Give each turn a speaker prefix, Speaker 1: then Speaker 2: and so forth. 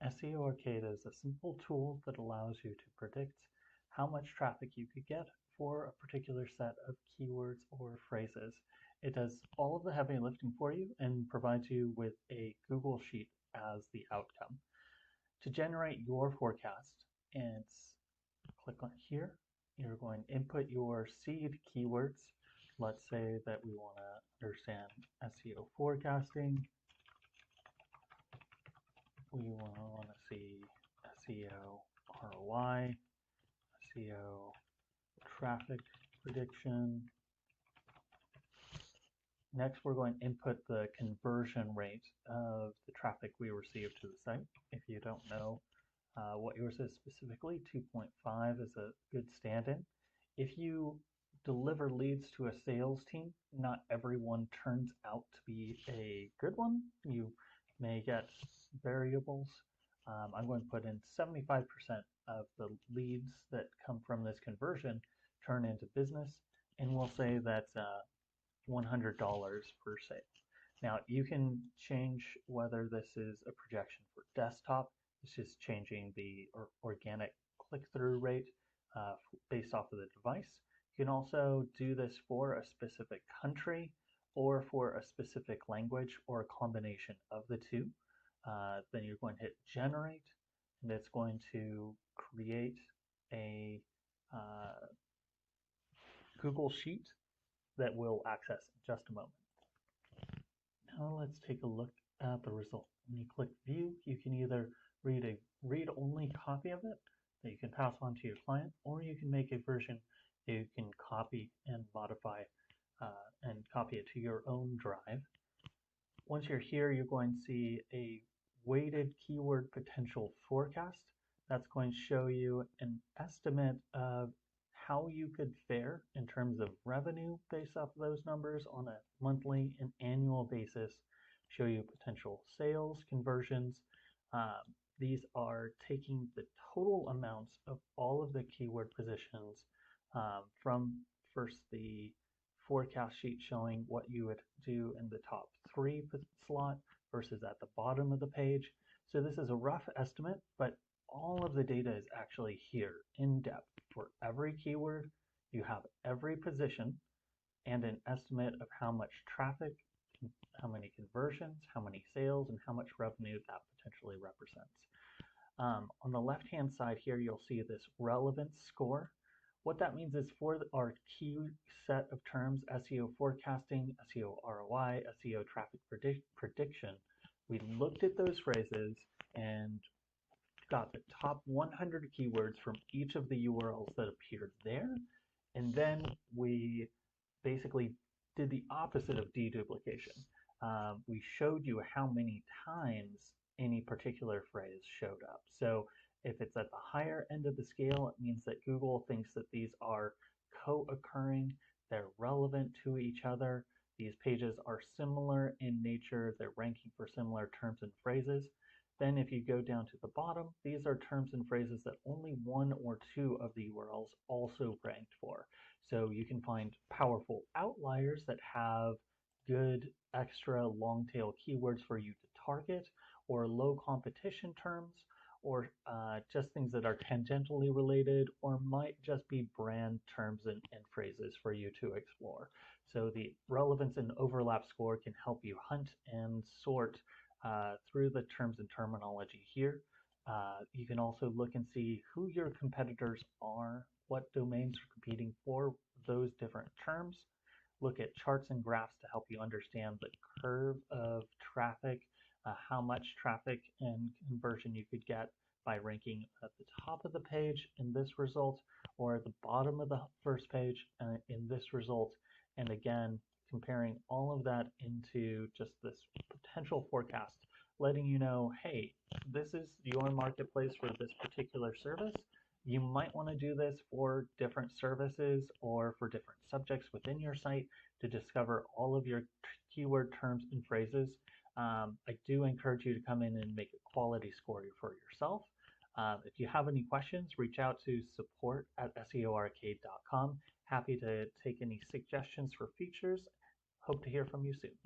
Speaker 1: SEO Arcade is a simple tool that allows you to predict how much traffic you could get for a particular set of keywords or phrases. It does all of the heavy lifting for you and provides you with a Google Sheet as the outcome. To generate your forecast, and click on here, you're going to input your seed keywords. Let's say that we want to understand SEO forecasting. We want to see SEO ROI, SEO traffic prediction. Next, we're going to input the conversion rate of the traffic we receive to the site. If you don't know what yours is specifically, 2.5 is a good stand-in. If you deliver leads to a sales team, not everyone turns out to be a good one. You may get variables. I'm going to put in 75% of the leads that come from this conversion turn into business, and we'll say that's $100 per sale. Now you can change whether this is a projection for desktop. It's just changing the organic click-through rate based off of the device. You can also do this for a specific country or for a specific language or a combination of the two. Then you're going to hit generate, and it's going to create a Google Sheet that we'll access in just a moment. Now let's take a look at the result. When you click view, you can either read a read-only copy of it that you can pass on to your client, or you can make a version that you can copy and modify and copy it to your own drive. Once you're here, you're going to see a weighted keyword potential forecast. That's going to show you an estimate of how you could fare in terms of revenue based off of those numbers on a monthly and annual basis, show you potential sales conversions. These are taking the total amounts of all of the keyword positions from first the forecast sheet showing what you would do in the top 3 slot versus at the bottom of the page. So this is a rough estimate, but all of the data is actually here in depth. For every keyword, you have every position and an estimate of how much traffic, how many conversions, how many sales, and how much revenue that potentially represents. On the left-hand side here, you'll see this relevance score. What that means is for our key set of terms, SEO forecasting, SEO ROI, SEO traffic prediction, we looked at those phrases and got the top 100 keywords from each of the URLs that appeared there, and then we basically did the opposite of deduplication. We showed you how many times any particular phrase showed up. So if it's at the higher end of the scale, it means that Google thinks that these are co-occurring, they're relevant to each other, these pages are similar in nature, they're ranking for similar terms and phrases. Then if you go down to the bottom, these are terms and phrases that only 1 or 2 of the URLs also ranked for. So you can find powerful outliers that have good extra long tail keywords for you to target, or low competition terms, or just things that are tangentially related, or might just be brand terms and phrases for you to explore. So the relevance and overlap score can help you hunt and sort through the terms and terminology here. You can also look and see who your competitors are, what domains are competing for those different terms. Look at charts and graphs to help you understand the curve of traffic, how much traffic and conversion you could get by ranking at the top of the page in this result, or at the bottom of the first page in this result. And again, comparing all of that into just this potential forecast, letting you know, hey, this is your marketplace for this particular service. You might want to do this for different services or for different subjects within your site to discover all of your keyword terms and phrases. I do encourage you to come in and make a quality score for yourself. If you have any questions, reach out to support@seoarcade.com. Happy to take any suggestions for features. Hope to hear from you soon.